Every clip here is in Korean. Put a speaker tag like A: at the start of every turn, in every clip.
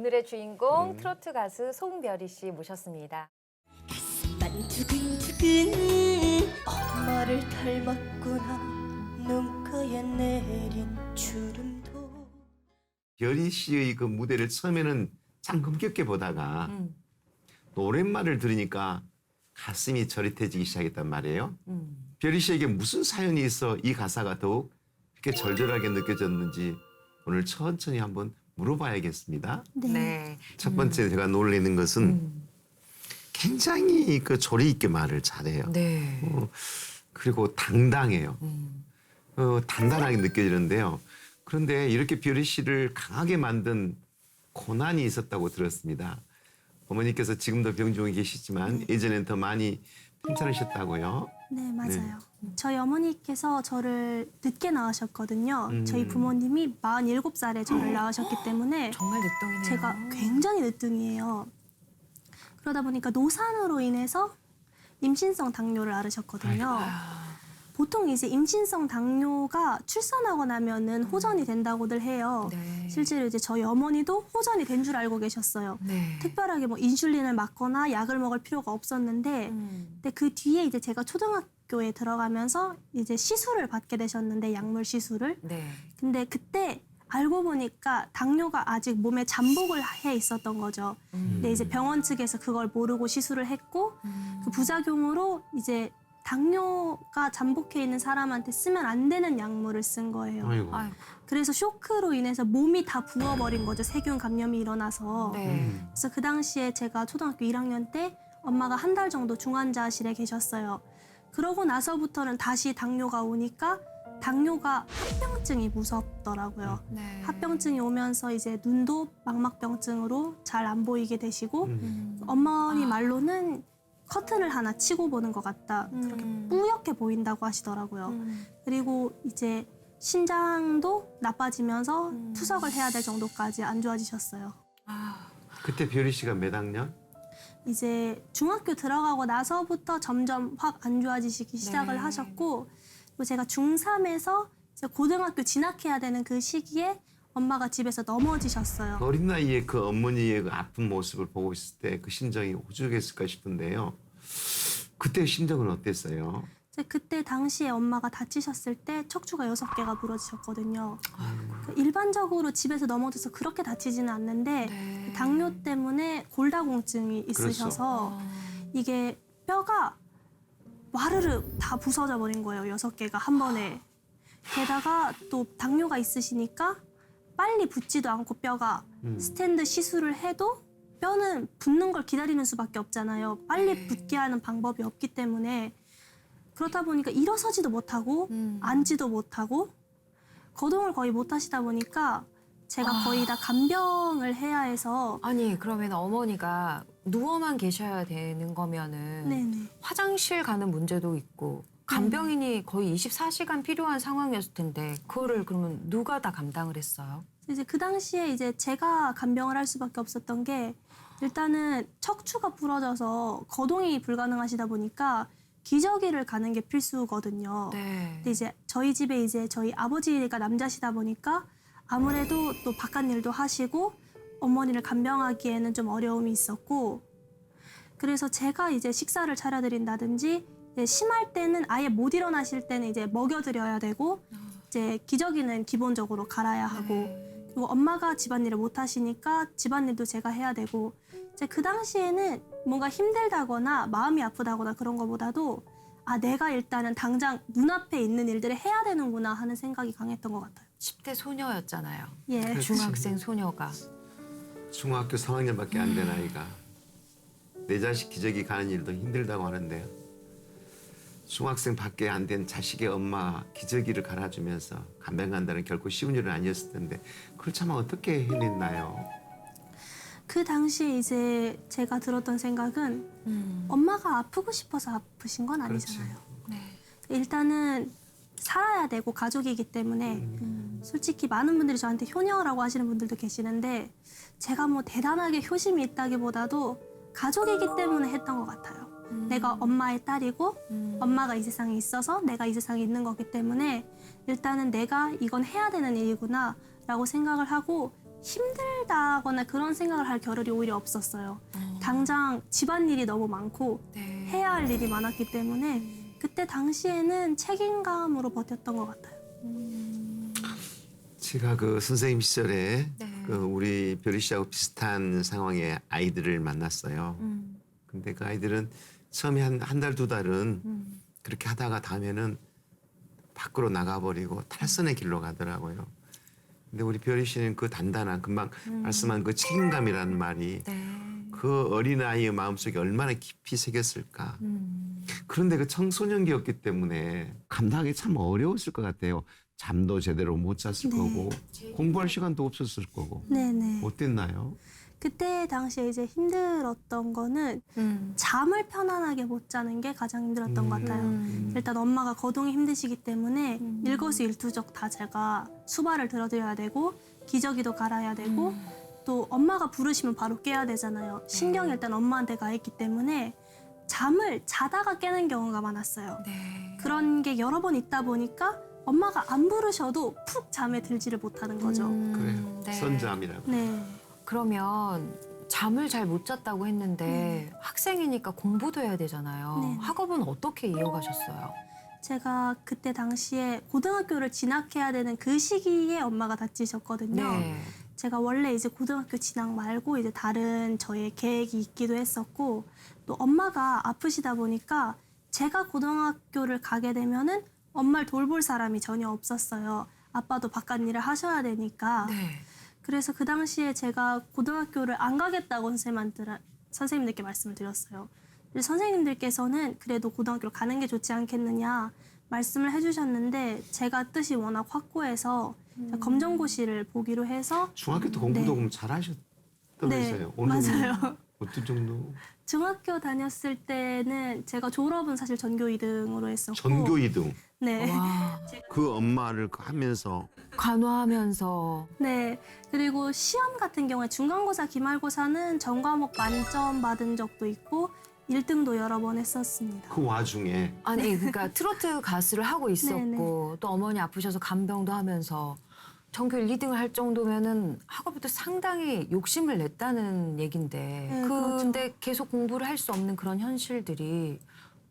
A: 오늘의 주인공 트로트 가수 송별이 씨 모셨습니다.
B: 가슴만 두근두근 엄마를 닮았구나 눈가에 내린 주름도.
C: 별이 씨의 그 무대를 처음에는 참 흥겹게 보다가 노랫말을 들으니까 가슴이 저릿해지기 시작했단 말이에요. 별이 씨에게 무슨 사연이 있어 이 가사가 더욱 이렇게 절절하게 느껴졌는지 오늘 천천히 한번 물어봐야겠습니다.
A: 네.
C: 첫 번째 제가 놀라는 것은 굉장히 그 조리 있게 말을 잘해요.
A: 네.
C: 그리고 당당해요. 단단하게 느껴지는데요. 그런데 이렇게 별이 씨를 강하게 만든 고난이 있었다고 들었습니다. 어머니께서 지금도 병 중에 계시지만 예전엔 더 많이 편찮으셨다고요.
D: 네, 맞아요. 저희 어머니께서 저를 늦게 낳으셨거든요. 저희 부모님이 47살에 저를 낳으셨기 때문에
A: 정말 늦둥이네요.
D: 제가 굉장히 늦둥이에요. 그러다 보니까 노산으로 인해서 임신성 당뇨를 앓으셨거든요. 보통 이제 임신성 당뇨가 출산하고 나면은 호전이 된다고들 해요.
A: 네.
D: 실제로 이제 저희 어머니도 호전이 된 줄 알고 계셨어요.
A: 네.
D: 특별하게 뭐 인슐린을 맞거나 약을 먹을 필요가 없었는데, 근데 그 뒤에 이제 제가 초등학교에 들어가면서 이제 시술을 받게 되셨는데, 약물 시술을.
A: 네.
D: 근데 그때 알고 보니까 당뇨가 아직 몸에 잠복을 해 있었던 거죠. 근데 이제 병원 측에서 그걸 모르고 시술을 했고, 그 부작용으로 이제 당뇨가 잠복해 있는 사람한테 쓰면 안 되는 약물을 쓴 거예요.
C: 아이고.
A: 아이고.
D: 그래서 쇼크로 인해서 몸이 다 부어버린 거죠. 세균 감염이 일어나서.
A: 네.
D: 그래서 그 당시에 제가 초등학교 1학년 때 엄마가 한 달 정도 중환자실에 계셨어요. 그러고 나서부터는 다시 당뇨가 오니까 당뇨가 합병증이 무섭더라고요.
A: 네.
D: 합병증이 오면서 이제 눈도 망막병증으로 잘 안 보이게 되시고 어머니 말로는 커튼을 하나 치고 보는 것 같다. 그렇게 뿌옇게 보인다고 하시더라고요. 그리고 이제 신장도 나빠지면서 투석을 해야 될 정도까지 안 좋아지셨어요.
C: 그때 별이 씨가 몇 학년?
D: 이제 중학교 들어가고 나서부터 점점 확 안 좋아지시기 시작을
A: 네.
D: 하셨고, 그리고 제가 중3에서 이제 고등학교 진학해야 되는 그 시기에 엄마가 집에서 넘어지셨어요.
C: 어린 나이에 그 어머니의 그 아픈 모습을 보고 있을 때 그 심정이 오죽했을까 싶은데요. 그때 심정은 어땠어요?
D: 이제 그때 당시에 엄마가 다치셨을 때 척추가 6개가 부러지셨거든요. 그 일반적으로 집에서 넘어져서 그렇게 다치지는 않는데
A: 네.
D: 당뇨 때문에 골다공증이 있으셔서 이게 뼈가 와르르 다 부서져 버린 거예요. 6개가 한 번에. 게다가 또 당뇨가 있으시니까 빨리 붙지도 않고 뼈가 스탠드 시술을 해도 뼈는 붙는 걸 기다리는 수밖에 없잖아요. 빨리 붙게 하는 방법이 없기 때문에 그렇다 보니까 일어서지도 못하고 앉지도 못하고 거동을 거의 못 하시다 보니까 제가 거의 다 간병을 해야 해서
A: 아니 그러면 어머니가 누워만 계셔야 되는 거면은
D: 네네.
A: 화장실 가는 문제도 있고 간병인이 거의 24시간 필요한 상황이었을 텐데 그거를 그러면 누가 다 감당을 했어요?
D: 이제 그 당시에 이제 제가 간병을 할 수밖에 없었던 게 일단은 척추가 부러져서 거동이 불가능하시다 보니까 기저귀를 가는 게 필수거든요.
A: 네.
D: 근데 이제 저희 집에 이제 저희 아버지가 남자시다 보니까 아무래도 또 바깥 일도 하시고 어머니를 간병하기에는 좀 어려움이 있었고, 그래서 제가 이제 식사를 차려드린다든지 이제 심할 때는 아예 못 일어나실 때는 이제 먹여드려야 되고 이제 기저귀는 기본적으로 갈아야 하고 그리고 엄마가 집안일을 못 하시니까 집안일도 제가 해야 되고 이제 그 당시에는 뭔가 힘들다거나 마음이 아프다거나 그런 거보다도 아 내가 일단은 당장 눈앞에 있는 일들을 해야 되는구나 하는 생각이 강했던 것 같아요.
A: 10대 소녀였잖아요.
D: 예.
C: 그렇지.
A: 중학생 소녀가.
C: 중학교 3학년밖에 안 된 아이가 내 자식 기저귀 가는 일도 힘들다고 하는데요. 중학생 밖에 안 된 자식의 엄마 기저귀를 갈아주면서 간병 간다는 결코 쉬운 일은 아니었을 텐데 그걸 참 어떻게 해냈나요?
D: 그 당시에 이제 제가 들었던 생각은 엄마가 아프고 싶어서 아프신 건 아니잖아요.
A: 네.
D: 일단은 살아야 되고 가족이기 때문에 솔직히 많은 분들이 저한테 효녀라고 하시는 분들도 계시는데 제가 뭐 대단하게 효심이 있다기보다도 가족이기 때문에 했던 것 같아요. 내가 엄마의 딸이고 엄마가 이 세상에 있어서 내가 이 세상에 있는 거기 때문에 일단은 내가 이건 해야 되는 일이구나 라고 생각을 하고 힘들다거나 그런 생각을 할 겨를이 오히려 없었어요. 당장 집안일이 너무 많고
A: 네.
D: 해야 할 일이 많았기 때문에 그때 당시에는 책임감으로 버텼던 것 같아요.
C: 제가 그 선생님 시절에
A: 네.
C: 그 우리 별이 씨하고 비슷한 상황의 아이들을 만났어요. 근데 그 아이들은 처음에 한 달, 두 달은 그렇게 하다가 다음에는 밖으로 나가버리고 탈선의 길로 가더라고요. 근데 우리 별이 씨는 그 단단한 금방 말씀한 그 책임감이라는 말이
A: 네.
C: 그 어린아이의 마음속에 얼마나 깊이 새겼을까. 그런데 그 청소년기였기 때문에 감당하기 참 어려웠을 것 같아요. 잠도 제대로 못 잤을
D: 네.
C: 거고 공부할 시간도 없었을 거고.
D: 네네.
C: 어땠나요?
D: 그때 당시에 이제 힘들었던 거는 잠을 편안하게 못 자는 게 가장 힘들었던 것 같아요. 일단 엄마가 거동이 힘드시기 때문에 일거수일투족 다 제가 수발을 들어드려야 되고 기저귀도 갈아야 되고 또 엄마가 부르시면 바로 깨야 되잖아요. 신경이 일단 엄마한테 가 있기 때문에 잠을 자다가 깨는 경우가 많았어요.
A: 네.
D: 그런 게 여러 번 있다 보니까 엄마가 안 부르셔도 푹 잠에 들지를 못하는 거죠.
C: 그래요.
A: 네.
C: 선잠이라고.
D: 네.
A: 그러면 잠을 잘 못 잤다고 했는데 학생이니까 공부도 해야 되잖아요.
D: 네.
A: 학업은 어떻게 이어가셨어요?
D: 제가 그때 당시에 고등학교를 진학해야 되는 그 시기에 엄마가 다치셨거든요.
A: 네.
D: 제가 원래 이제 고등학교 진학 말고 이제 다른 저의 계획이 있기도 했었고 또 엄마가 아프시다 보니까 제가 고등학교를 가게 되면은 엄마를 돌볼 사람이 전혀 없었어요. 아빠도 바깥 일을 하셔야 되니까.
A: 네.
D: 그래서 그 당시에 제가 고등학교를 안 가겠다고 선생님들께 말씀을 드렸어요. 그래서 선생님들께서는 그래도 고등학교를 가는 게 좋지 않겠느냐 말씀을 해주셨는데 제가 뜻이 워낙 확고해서 검정고시를 보기로 해서
C: 중학교 때 공부도
D: 네.
C: 그럼 잘하셨다면서요? 어느
D: 맞아요.
C: 정도? 어떤 정도?
D: 중학교 다녔을 때는 제가 졸업은 사실 전교 2등으로 했었고
C: 전교 2등.
D: 네.
A: 와,
C: 그 엄마를 하면서
A: 간호하면서
D: 네. 그리고 시험 같은 경우에 중간고사, 기말고사는 전 과목 만점 받은 적도 있고 1등도 여러 번 했었습니다.
C: 그 와중에
A: 아니 그러니까 트로트 가수를 하고 있었고
D: 네네.
A: 또 어머니 아프셔서 간병도 하면서 전교 1, 2등을 할 정도면은 학업에도 상당히 욕심을 냈다는 얘긴데
D: 네,
A: 근데
D: 그렇죠.
A: 계속 공부를 할 수 없는 그런 현실들이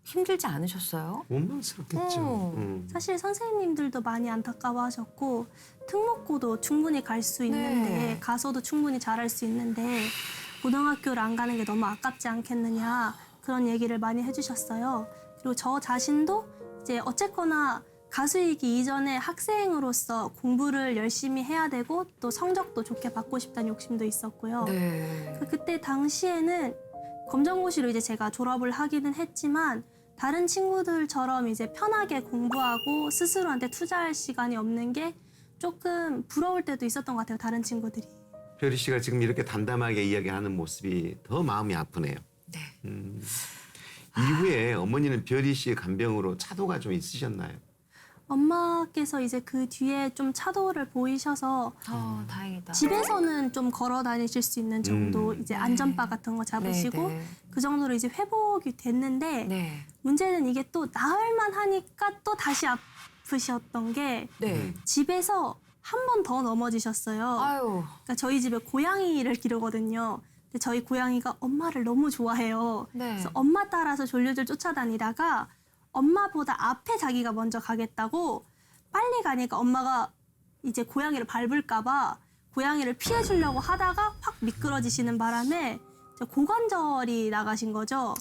A: 힘들지 않으셨어요?
C: 원망스럽겠죠.
D: 사실 선생님들도 많이 안타까워하셨고 특목고도 충분히 갈 수 있는데
A: 네.
D: 가서도 충분히 잘할 수 있는데 고등학교를 안 가는 게 너무 아깝지 않겠느냐 그런 얘기를 많이 해주셨어요. 그리고 저 자신도 이제 어쨌거나 가수이기 이전에 학생으로서 공부를 열심히 해야 되고 또 성적도 좋게 받고 싶다는 욕심도 있었고요.
A: 네.
D: 그때 당시에는 검정고시로 이제 제가 졸업을 하기는 했지만 다른 친구들처럼 이제 편하게 공부하고 스스로한테 투자할 시간이 없는 게 조금 부러울 때도 있었던 것 같아요. 다른 친구들이.
C: 별이 씨가 지금 이렇게 담담하게 이야기하는 모습이 더 마음이 아프네요.
A: 네.
C: 이후에 어머니는 별이 씨의 간병으로 차도가 좀 있으셨나요?
D: 엄마께서 이제 그 뒤에 좀 차도를 보이셔서
A: 다행이다.
D: 집에서는 좀 걸어 다니실 수 있는 정도 이제 안전바 같은 거 잡으시고
A: 네, 네.
D: 그 정도로 이제 회복이 됐는데
A: 네.
D: 문제는 이게 또 나을만 하니까 또 다시 아프셨던 게
A: 네.
D: 집에서 한 번 더 넘어지셨어요.
A: 아유.
D: 그러니까 저희 집에 고양이를 기르거든요. 근데 저희 고양이가 엄마를 너무 좋아해요.
A: 네.
D: 그래서 엄마 따라서 졸졸졸 쫓아다니다가 엄마보다 앞에 자기가 먼저 가겠다고 빨리 가니까 엄마가 이제 고양이를 밟을까 봐 고양이를 피해 주려고 하다가 확 미끄러지시는 바람에 고관절이 나가신 거죠.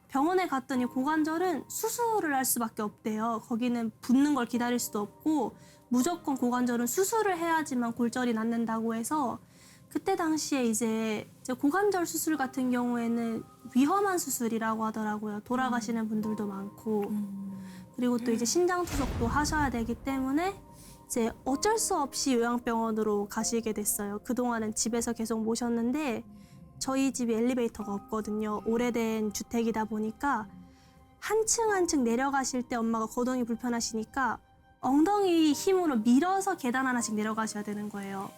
D: 병원에 갔더니 고관절은 수술을 할 수밖에 없대요. 거기는 붓는 걸 기다릴 수도 없고 무조건 고관절은 수술을 해야지만 골절이 낫는다고 해서 그때 당시에 이제 고관절 수술 같은 경우에는 위험한 수술이라고 하더라고요. 돌아가시는 분들도 많고 그리고 또 이제 신장 투석도 하셔야 되기 때문에 이제 어쩔 수 없이 요양병원으로 가시게 됐어요. 그동안은 집에서 계속 모셨는데 저희 집이 엘리베이터가 없거든요. 오래된 주택이다 보니까 한 층 한 층 내려가실 때 엄마가 거동이 불편하시니까 엉덩이 힘으로 밀어서 계단 하나씩 내려가셔야 되는 거예요.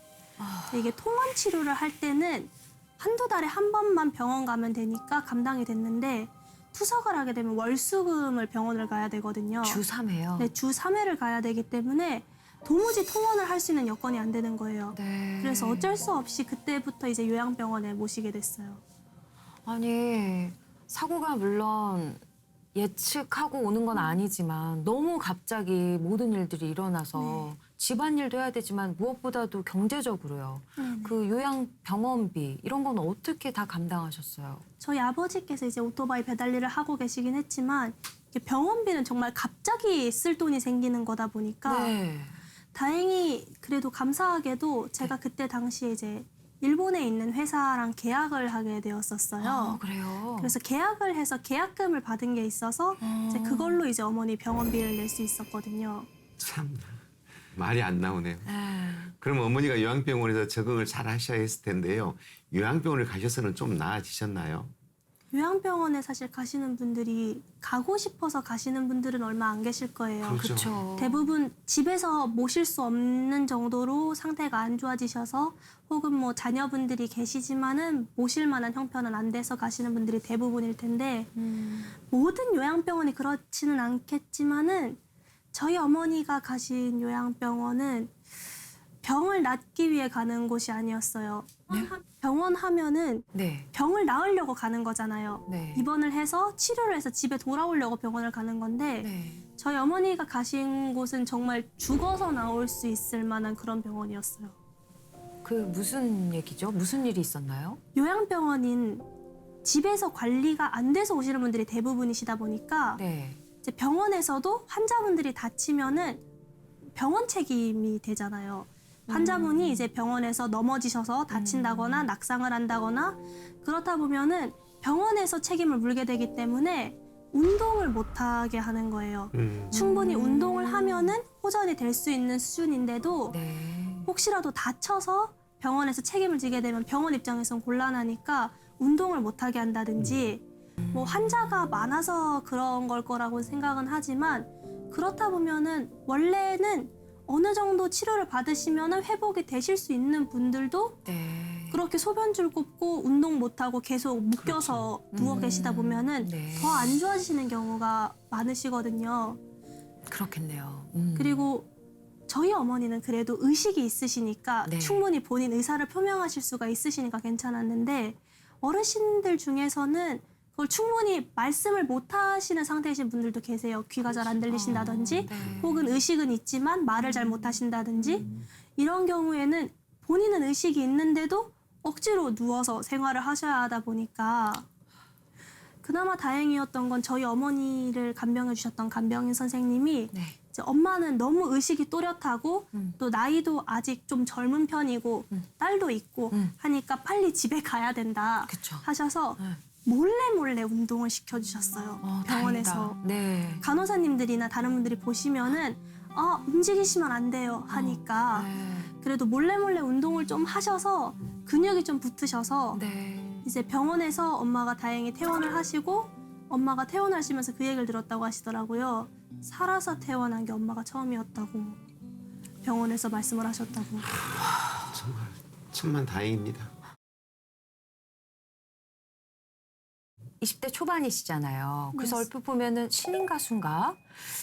D: 이게 통원 치료를 할 때는 한두 달에 한 번만 병원 가면 되니까 감당이 됐는데 투석을 하게 되면 월수금을 병원을 가야 되거든요.
A: 주 3회요.
D: 네, 주 3회를 가야 되기 때문에 도무지 통원을 할 수 있는 여건이 안 되는 거예요.
A: 네.
D: 그래서 어쩔 수 없이 그때부터 이제 요양병원에 모시게 됐어요.
A: 아니 사고가 물론 예측하고 오는 건 아니지만 너무 갑자기 모든 일들이 일어나서 집안일도 해야 되지만 무엇보다도 경제적으로요. 그 요양병원비 이런 건 어떻게 다 감당하셨어요?
D: 저희 아버지께서 이제 오토바이 배달 일을 하고 계시긴 했지만 이게 병원비는 정말 갑자기 쓸 돈이 생기는 거다 보니까
A: 네.
D: 다행히 그래도 감사하게도 제가 그때 당시에 이제 일본에 있는 회사랑 계약을 하게 되었었어요.
A: 아, 그래요?
D: 그래서 계약을 해서 계약금을 받은 게 있어서 이제 그걸로 이제 어머니 병원비를 낼 수 있었거든요.
C: 참 말이 안 나오네요.
A: 네.
C: 그럼 어머니가 요양병원에서 적응을 잘 하셔야 했을 텐데요. 요양병원을 가셔서는 좀 나아지셨나요?
D: 요양병원에 사실 가시는 분들이 가고 싶어서 가시는 분들은 얼마 안 계실 거예요.
C: 그렇죠.
A: 그렇죠.
D: 대부분 집에서 모실 수 없는 정도로 상태가 안 좋아지셔서 혹은 뭐 자녀분들이 계시지만은 모실 만한 형편은 안 돼서 가시는 분들이 대부분일 텐데 모든 요양병원이 그렇지는 않겠지만은 저희 어머니가 가신 요양병원은 병을 낫기 위해 가는 곳이 아니었어요. 병원 하면은
A: 네.
D: 병을 나으려고 가는 거잖아요.
A: 네.
D: 입원을 해서 치료를 해서 집에 돌아오려고 병원을 가는 건데
A: 네.
D: 저희 어머니가 가신 곳은 정말 죽어서 나올 수 있을 만한 그런 병원이었어요.
A: 그 무슨 얘기죠? 무슨 일이 있었나요?
D: 요양병원인 집에서 관리가 안 돼서 오시는 분들이 대부분이시다 보니까
A: 네.
D: 이제 병원에서도 환자분들이 다치면은 병원 책임이 되잖아요. 환자분이 이제 병원에서 넘어지셔서 다친다거나 낙상을 한다거나 그렇다 보면은 병원에서 책임을 물게 되기 때문에 운동을 못하게 하는 거예요. 충분히 운동을 하면은 호전이 될 수 있는 수준인데도
A: 네.
D: 혹시라도 다쳐서 병원에서 책임을 지게 되면 병원 입장에선 곤란하니까 운동을 못하게 한다든지 뭐 환자가 많아서 그런 걸 거라고 생각은 하지만 그렇다 보면은 원래는 어느 정도 치료를 받으시면 회복이 되실 수 있는 분들도
A: 네.
D: 그렇게 소변줄 꼽고 운동 못하고 계속 묶여서 누워 계시다 보면은
A: 네.
D: 더 안 좋아지시는 경우가 많으시거든요.
A: 그렇겠네요.
D: 그리고 저희 어머니는 그래도 의식이 있으시니까
A: 네.
D: 충분히 본인 의사를 표명하실 수가 있으시니까 괜찮았는데 어르신들 중에서는 그걸 충분히 말씀을 못 하시는 상태이신 분들도 계세요. 귀가 잘 안 들리신다든지
A: 네.
D: 혹은 의식은 있지만 말을 잘 못 하신다든지 이런 경우에는 본인은 의식이 있는데도 억지로 누워서 생활을 하셔야 하다 보니까 그나마 다행이었던 건 저희 어머니를 간병해 주셨던 간병인 선생님이
A: 네.
D: 이제 엄마는 너무 의식이 또렷하고 또 나이도 아직 좀 젊은 편이고 딸도 있고 하니까 빨리 집에 가야 된다
A: 그쵸.
D: 하셔서
A: 네.
D: 몰래 운동을 시켜주셨어요. 병원에서.
A: 다행이다. 네.
D: 간호사님들이나 다른 분들이 보시면은 움직이시면 안 돼요 하니까
A: 네.
D: 그래도 몰래 운동을 좀 하셔서 근육이 좀 붙으셔서
A: 네.
D: 이제 병원에서 엄마가 다행히 퇴원을 하시고 엄마가 퇴원하시면서 그 얘기를 들었다고 하시더라고요. 살아서 퇴원한 게 엄마가 처음이었다고 병원에서 말씀을 하셨다고.
C: 정말 천만 다행입니다.
A: 20대 초반이시잖아요. 그래서
D: 네.
A: 얼핏 보면은 신인 가수인가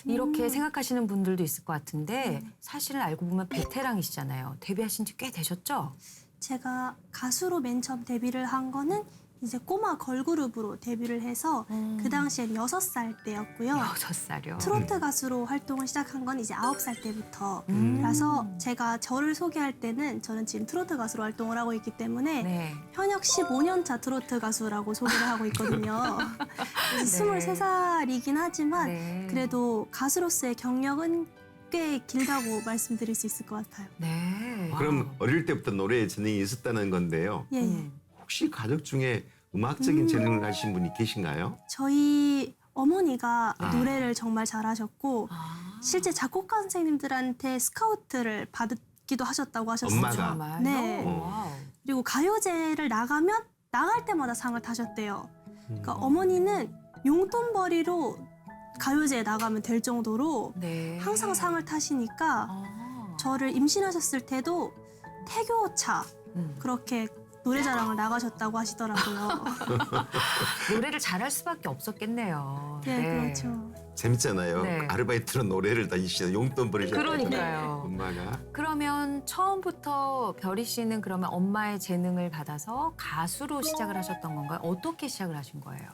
A: 이렇게 생각하시는 분들도 있을 것 같은데 사실은 알고 보면 베테랑이시잖아요. 데뷔하신 지 꽤 되셨죠?
D: 제가 가수로 맨 처음 데뷔를 한 거는 이제 꼬마 걸그룹으로 데뷔를 해서 그 당시엔 6살 때였고요.
A: 6살이요.
D: 트로트 가수로 활동을 시작한 건 이제 9살 때부터라서 제가 저를 소개할 때는 저는 지금 트로트 가수로 활동을 하고 있기 때문에
A: 네.
D: 현역 15년 차 트로트 가수라고 소개를 하고 있거든요. 그래서
A: 네.
D: 23살이긴 하지만
A: 네.
D: 그래도 가수로서의 경력은 꽤 길다고 말씀드릴 수 있을 것 같아요.
A: 네.
C: 그럼 어릴 때부터 노래에 재능이 있었다는 건데요.
D: 예, 예.
C: 혹시 가족 중에 음악적인 재능을 가지신 분이 계신가요?
D: 저희 어머니가
C: 아.
D: 노래를 정말 잘하셨고
A: 아,
D: 실제 작곡가 선생님들한테 스카우트를 받기도 하셨다고 하셨어요.
C: 엄마가?
A: 정말.
D: 네.
A: 와우.
D: 그리고 가요제를 나가면 나갈 때마다 상을 타셨대요. 그러니까 어머니는 용돈벌이로 가요제에 나가면 될 정도로
A: 네.
D: 항상 상을 타시니까
A: 아.
D: 저를 임신하셨을 때도 태교차
A: 음.
D: 그렇게 노래자랑을 나가셨다고 하시더라고요.
A: 노래를 잘할 수밖에 없었겠네요.
D: 네, 그렇죠.
C: 재밌잖아요.
A: 네.
C: 아르바이트로 노래를 다니시는 용돈 벌으셨잖아요.
A: 그러니까요.
C: 엄마가.
A: 그러면 처음부터 별이 씨는 그러면 엄마의 재능을 받아서 가수로 시작을 하셨던 건가요? 어떻게 시작을 하신 거예요?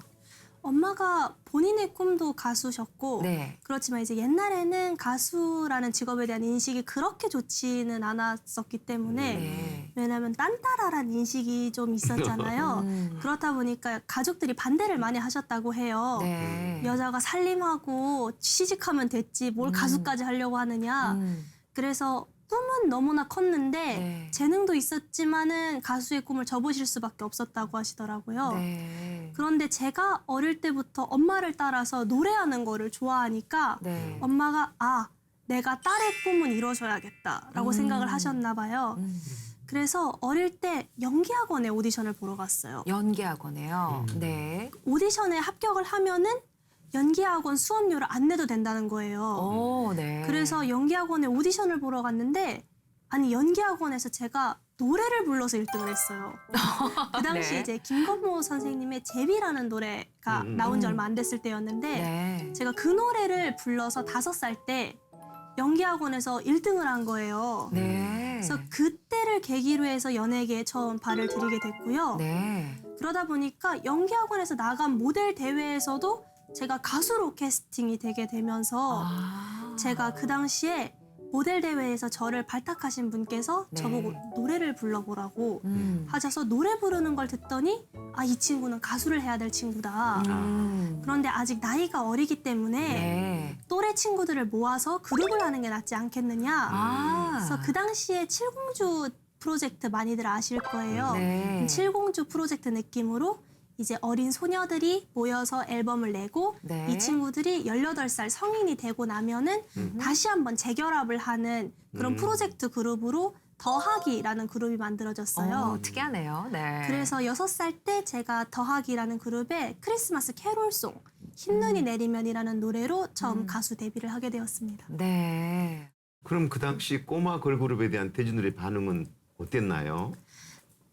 D: 엄마가 본인의 꿈도 가수셨고
A: 네.
D: 그렇지만 이제 옛날에는 가수라는 직업에 대한 인식이 그렇게 좋지는 않았었기 때문에
A: 네.
D: 왜냐하면 딴따라라는 인식이 좀 있었잖아요. 그렇다 보니까 가족들이 반대를 많이 하셨다고 해요.
A: 네.
D: 여자가 살림하고 취직하면 됐지 뭘 가수까지 하려고 하느냐. 그래서 꿈은 너무나 컸는데
A: 네.
D: 재능도 있었지만은 가수의 꿈을 접으실 수밖에 없었다고 하시더라고요.
A: 네.
D: 그런데 제가 어릴 때부터 엄마를 따라서 노래하는 거를 좋아하니까
A: 네.
D: 엄마가 내가 딸의 꿈은 이뤄줘야겠다라고 생각을 하셨나 봐요. 그래서 어릴 때 연기학원에 오디션을 보러 갔어요.
A: 연기학원에요. 네.
D: 오디션에 합격을 하면은 연기학원 수업료를 안 내도 된다는 거예요.
A: 오, 네.
D: 그래서 연기학원에 오디션을 보러 갔는데 아니 연기학원에서 제가 노래를 불러서 1등을 했어요. 그 당시
A: 네.
D: 이제 김건모 선생님의 제비라는 노래가 나온 지 얼마 안 됐을 때였는데
A: 네.
D: 제가 그 노래를 불러서 5살 때 연기학원에서 1등을 한 거예요.
A: 네.
D: 그래서 그때를 계기로 해서 연예계에 처음 발을 들이게 됐고요.
A: 네.
D: 그러다 보니까 연기학원에서 나간 모델 대회에서도 제가 가수로 캐스팅이 되게 되면서 제가 그 당시에 모델 대회에서 저를 발탁하신 분께서
A: 네.
D: 저보고 노래를 불러보라고 하셔서 노래 부르는 걸 듣더니 이 친구는 가수를 해야 될 친구다. 그런데 아직 나이가 어리기 때문에
A: 네.
D: 또래 친구들을 모아서 그룹을 하는 게 낫지 않겠느냐. 그래서 그 당시에 칠공주 프로젝트 많이들 아실 거예요.
A: 네.
D: 칠공주 프로젝트 느낌으로 이제 어린 소녀들이 모여서 앨범을 내고
A: 네.
D: 이 친구들이 18살 성인이 되고 나면은 다시 한번 재결합을 하는 그런 프로젝트 그룹으로 더하기라는 그룹이 만들어졌어요.
A: 특이하네요. 네.
D: 그래서 6살 때 제가 더하기라는 그룹의 크리스마스 캐롤송 흰눈이 내리면이라는 노래로 처음 가수 데뷔를 하게 되었습니다.
A: 네.
C: 그럼 그 당시 꼬마 걸그룹에 대한 태진들의 반응은 어땠나요?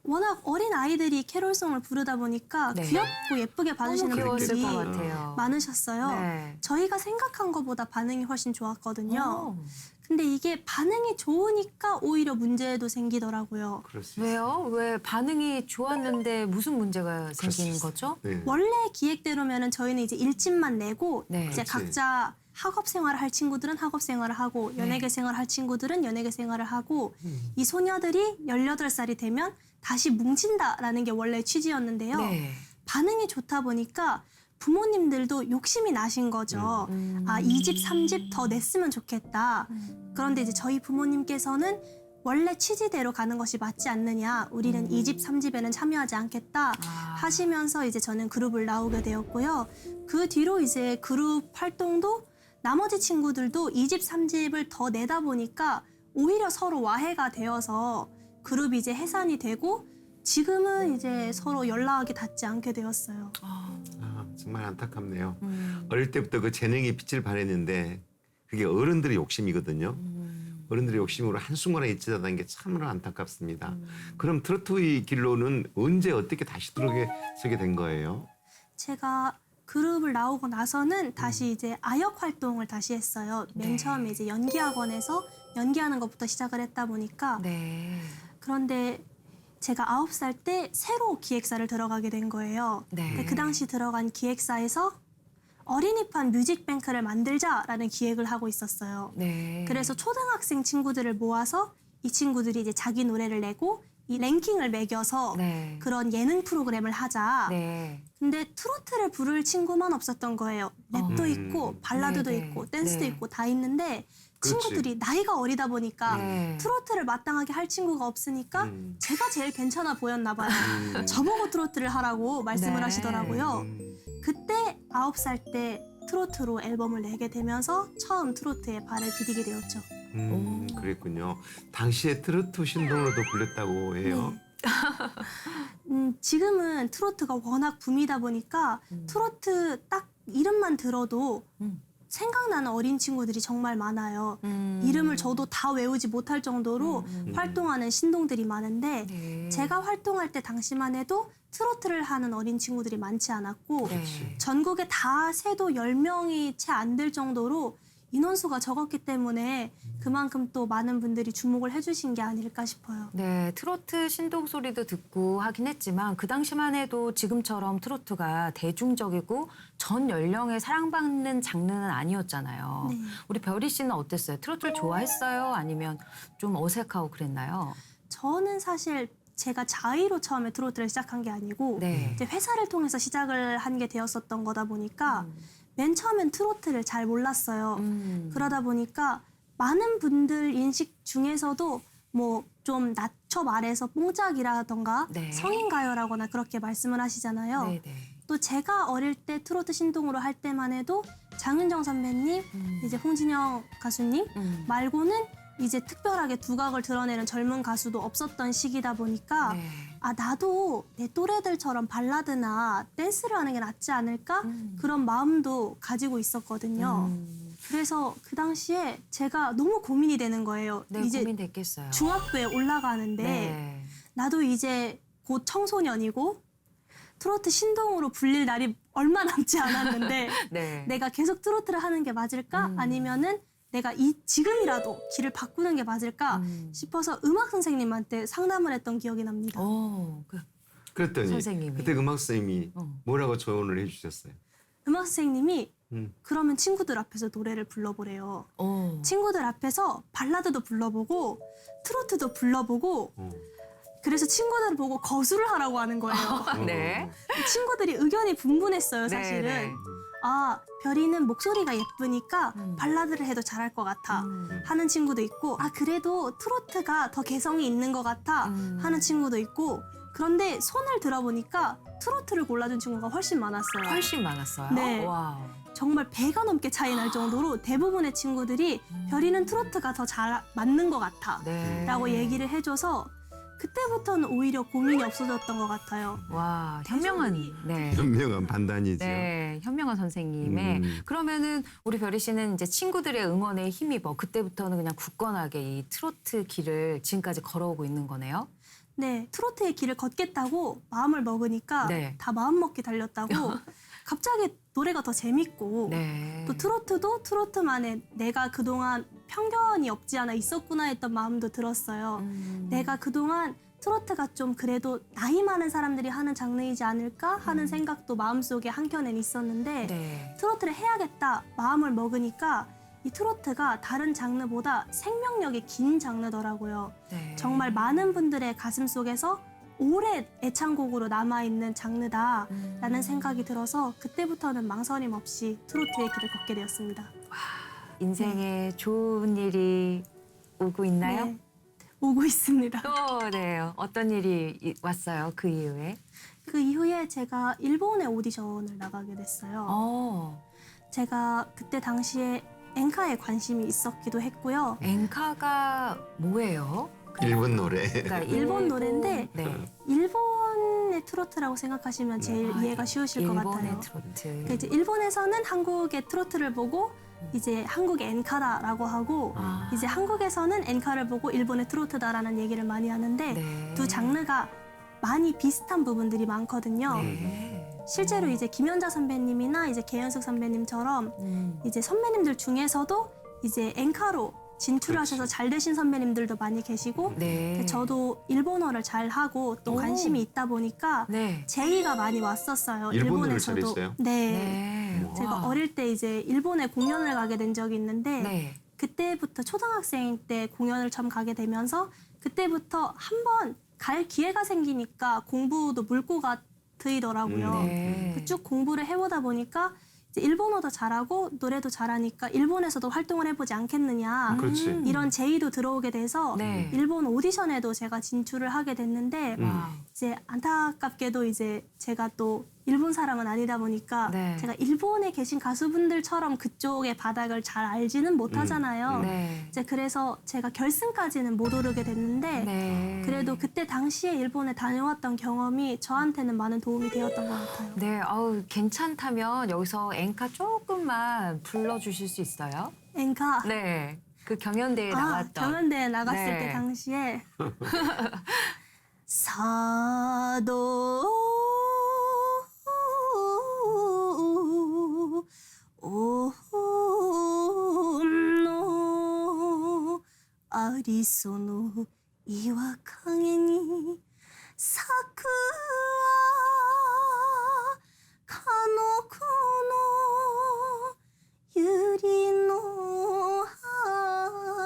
D: 워낙 어린 아이들이 캐롤송을 부르다 보니까
A: 네.
D: 귀엽고 예쁘게 봐주시는
A: 너무 귀여웠을
D: 분들이
A: 것 같아요.
D: 많으셨어요.
A: 네.
D: 저희가 생각한 것보다 반응이 훨씬 좋았거든요.
A: 오.
D: 근데 이게 반응이 좋으니까 오히려 문제도 생기더라고요.
C: 그럴 수 있어요.
A: 왜요? 왜 반응이 좋았는데 무슨 문제가
C: 그럴 수
A: 생기는
C: 있어요.
A: 거죠?
C: 네.
D: 원래 기획대로면은 저희는 이제 일집만 내고
A: 네.
D: 이제
C: 그렇지.
D: 각자 학업 생활을 할 친구들은 학업 생활을 하고 연예계 생활을 할 친구들은 연예계 생활을 하고 이 소녀들이 18살이 되면 다시 뭉친다라는 게 원래 취지였는데요.
A: 네.
D: 반응이 좋다 보니까 부모님들도 욕심이 나신 거죠. 2집, 3집 더 냈으면 좋겠다. 그런데 이제 저희 부모님께서는 원래 취지대로 가는 것이 맞지 않느냐. 우리는 2집, 3집에는 참여하지 않겠다. 하시면서 이제 저는 그룹을 나오게 되었고요. 그 뒤로 이제 그룹 활동도 나머지 친구들도 2집, 3집을 더 내다 보니까 오히려 서로 와해가 되어서 그룹이 이제 해산이 되고 지금은 이제 서로 연락이 닿지 않게 되었어요.
C: 정말 안타깝네요. 어릴 때부터 그 재능이 빛을 발했는데 그게 어른들의 욕심이거든요. 어른들의 욕심으로 한순간에 잊혀졌다는 게 참으로 안타깝습니다. 그럼 트로트의 길로는 언제 어떻게 다시 들어서게 된 거예요?
D: 제가 그룹을 나오고 나서는 다시 이제 아역 활동을 다시 했어요. 맨
A: 네.
D: 처음에 이제 연기학원에서 연기하는 것부터 시작을 했다 보니까
A: 네.
D: 그런데 제가 9살 때 새로 기획사를 들어가게 된 거예요.
A: 네.
D: 근데 그 당시 들어간 기획사에서 어린이판 뮤직뱅크를 만들자라는 기획을 하고 있었어요.
A: 네.
D: 그래서 초등학생 친구들을 모아서 이 친구들이 이제 자기 노래를 내고 이 랭킹을 매겨서
A: 네.
D: 그런 예능 프로그램을 하자.
A: 네.
D: 근데 트로트를 부를 친구만 없었던 거예요. 랩도 있고 발라드도
A: 네, 네.
D: 있고 댄스도
A: 네.
D: 있고 다 있는데
C: 그렇지.
D: 친구들이 나이가 어리다 보니까
A: 네.
D: 트로트를 마땅하게 할 친구가 없으니까 제가 제일 괜찮아 보였나 봐요. 저보고 트로트를 하라고 말씀을
A: 네.
D: 하시더라고요. 그때 9살 때 트로트로 앨범을 내게 되면서 처음 트로트에 발을 디디게 되었죠.
C: 그랬군요. 당시에 트로트 신동으로도 불렸다고 해요.
D: 지금은 트로트가 워낙 붐이다 보니까 트로트 딱 이름만 들어도 생각나는 어린 친구들이 정말 많아요. 이름을 저도 다 외우지 못할 정도로 활동하는 신동들이 많은데
A: 네.
D: 제가 활동할 때 당시만 해도 트로트를 하는 어린 친구들이 많지 않았고
A: 네.
D: 전국에 다 세도 10명이 채 안 될 정도로 인원수가 적었기 때문에 그만큼 또 많은 분들이 주목을 해주신 게 아닐까 싶어요.
A: 네, 트로트 신동 소리도 듣고 하긴 했지만 그 당시만 해도 지금처럼 트로트가 대중적이고 전 연령에 사랑받는 장르는 아니었잖아요.
D: 네.
A: 우리 별이 씨는 어땠어요? 트로트를 좋아했어요? 아니면 좀 어색하고 그랬나요?
D: 저는 사실 제가 자의로 처음에 트로트를 시작한 게 아니고
A: 네.
D: 이제 회사를 통해서 시작을 한 게 되었었던 거다 보니까 맨 처음엔 트로트를 잘 몰랐어요. 그러다 보니까 많은 분들 인식 중에서도 뭐 좀 낮춰 말해서 뽕짝이라던가
A: 네.
D: 성인가요라거나 그렇게 말씀을 하시잖아요.
A: 네, 네.
D: 또 제가 어릴 때 트로트 신동으로 할 때만 해도 장윤정 선배님, 이제 홍진영 가수님 말고는 이제 특별하게 두각을 드러내는 젊은 가수도 없었던 시기다 보니까
A: 네.
D: 아 나도 내 또래들처럼 발라드나 댄스를 하는 게 낫지 않을까 그런 마음도 가지고 있었거든요. 그래서 그 당시에 제가 너무 고민이 되는 거예요.
A: 네,
D: 이제
A: 고민됐겠어요.
D: 중학교에 올라가는데
A: 네.
D: 나도 이제 곧 청소년이고 트로트 신동으로 불릴 날이 얼마 남지 않았는데
A: 네.
D: 내가 계속 트로트를 하는 게 맞을까? 아니면은 내가 지금이라도 길을 바꾸는 게 맞을까 싶어서 음악 선생님한테 상담을 했던 기억이 납니다.
C: 그랬더니
A: 선생님이.
C: 그때 음악 선생님이
A: 어.
C: 뭐라고 조언을 해주셨어요?
D: 음악 선생님이
C: 음.
D: 그러면 친구들 앞에서 노래를 불러보래요.
A: 어.
D: 친구들 앞에서 발라드도 불러보고 트로트도 불러보고 그래서 친구들 보고 거수를 하라고 하는 거예요.
A: 네.
D: 친구들이 의견이 분분했어요, 사실은.
A: 네, 네.
D: 아, 별이는 목소리가 예쁘니까 발라드를 해도 잘할 것 같아 하는 친구도 있고 아, 그래도 트로트가 더 개성이 있는 것 같아 하는 친구도 있고 그런데 손을 들어보니까 트로트를 골라준 친구가 훨씬 많았어요.
A: 훨씬 많았어요.
D: 네.
A: 와.
D: 정말 배가 넘게 차이 날 정도로 대부분의 친구들이 별이는 트로트가 더 잘 맞는 것 같아
A: 네.
D: 라고 얘기를 해줘서 그때부터는 오히려 고민이 없어졌던 것 같아요.
A: 와, 현명한. 네.
C: 현명한 판단이죠.
A: 네, 현명한 선생님의. 그러면은 우리 별이 씨는 이제 친구들의 응원에 힘입어 그때부터는 그냥 굳건하게 이 트로트 길을 지금까지 걸어오고 있는 거네요.
D: 네, 트로트의 길을 걷겠다고 마음을 먹으니까
A: 네.
D: 다 마음 먹기 달렸다고 갑자기 노래가 더 재밌고
A: 네.
D: 또 트로트도 트로트만의 내가 그동안 편견이 없지 않아 있었구나 했던 마음도 들었어요. 내가 그동안 트로트가 좀 그래도 나이 많은 사람들이 하는 장르이지 않을까 하는 생각도 마음속에 한켠엔 있었는데
A: 네.
D: 트로트를 해야겠다 마음을 먹으니까 이 트로트가 다른 장르보다 생명력이 긴 장르더라고요.
A: 네.
D: 정말 많은 분들의 가슴 속에서 오래 애창곡으로 남아있는 장르다라는 생각이 들어서 그때부터는 망설임 없이 트로트의 길을 걷게 되었습니다.
A: 인생에 좋은 일이 오고 있나요?
D: 네, 오고 있습니다.
A: 또, 네. 어떤 일이 왔어요, 그 이후에?
D: 그 이후에 제가 일본에 오디션을 나가게 됐어요. 제가 그때 당시에 엔카에 관심이 있었기도 했고요.
A: 엔카가 뭐예요?
C: 일본 노래.
A: 그러니까
D: 일본 노래인데
A: 네.
D: 일본의 트로트라고 생각하시면 제일 이해가 쉬우실 것 같아요.
A: 일본의 트로트.
D: 그 이제 일본에서는 한국의 트로트를 보고 이제 한국의 엔카다라고 하고
A: 아.
D: 이제 한국에서는 엔카를 보고 일본의 트로트다라는 얘기를 많이 하는데
A: 네.
D: 두 장르가 많이 비슷한 부분들이 많거든요.
A: 네.
D: 실제로 이제 김연자 선배님이나 이제 개연숙 선배님처럼 이제 선배님들 중에서도 이제 엔카로 진출하셔서 잘 되신 선배님들도 많이 계시고
A: 네.
D: 저도 일본어를 잘 하고 또
A: 오.
D: 관심이 있다 보니까
A: 네.
D: 제의가 많이 왔었어요.
C: 일본어를
D: 일본에서도.
C: 잘했어요?
D: 네.
A: 네.
D: 제가
A: 와.
D: 어릴 때 이제 일본에 공연을 가게 된 적이 있는데
A: 네.
D: 그때부터 초등학생 때 공연을 처음 가게 되면서 그때부터 한번 갈 기회가 생기니까 공부도 물꼬가 트이더라고요.
A: 네.
D: 그 쭉 공부를 해보다 보니까 이제 일본어도 잘하고 노래도 잘하니까 일본에서도 활동을 해보지 않겠느냐
C: 그렇지.
D: 이런 제의도 들어오게 돼서
A: 네.
D: 일본 오디션에도 제가 진출을 하게 됐는데
A: 와우.
D: 이제 안타깝게도 이제 제가 또 일본 사람은 아니다 보니까
A: 네.
D: 제가 일본에 계신 가수분들처럼 그쪽의 바닥을 잘 알지는 못하잖아요.
A: 네.
D: 이제 그래서 제가 결승까지는 못 오르게 됐는데
A: 네.
D: 그래도 그때 당시에 일본에 다녀왔던 경험이 저한테는 많은 도움이 되었던 것 같아요.
A: 네, 아우 괜찮다면 여기서 엔카 조금만 불러주실 수 있어요?
D: 엔카.
A: 네, 그 경연대회에 나왔던.
D: 경연대회 나갔을
A: 네.
D: 때 당시에 사도 온노 아리소노 이와카게니 사쿠와 카노코노 유리노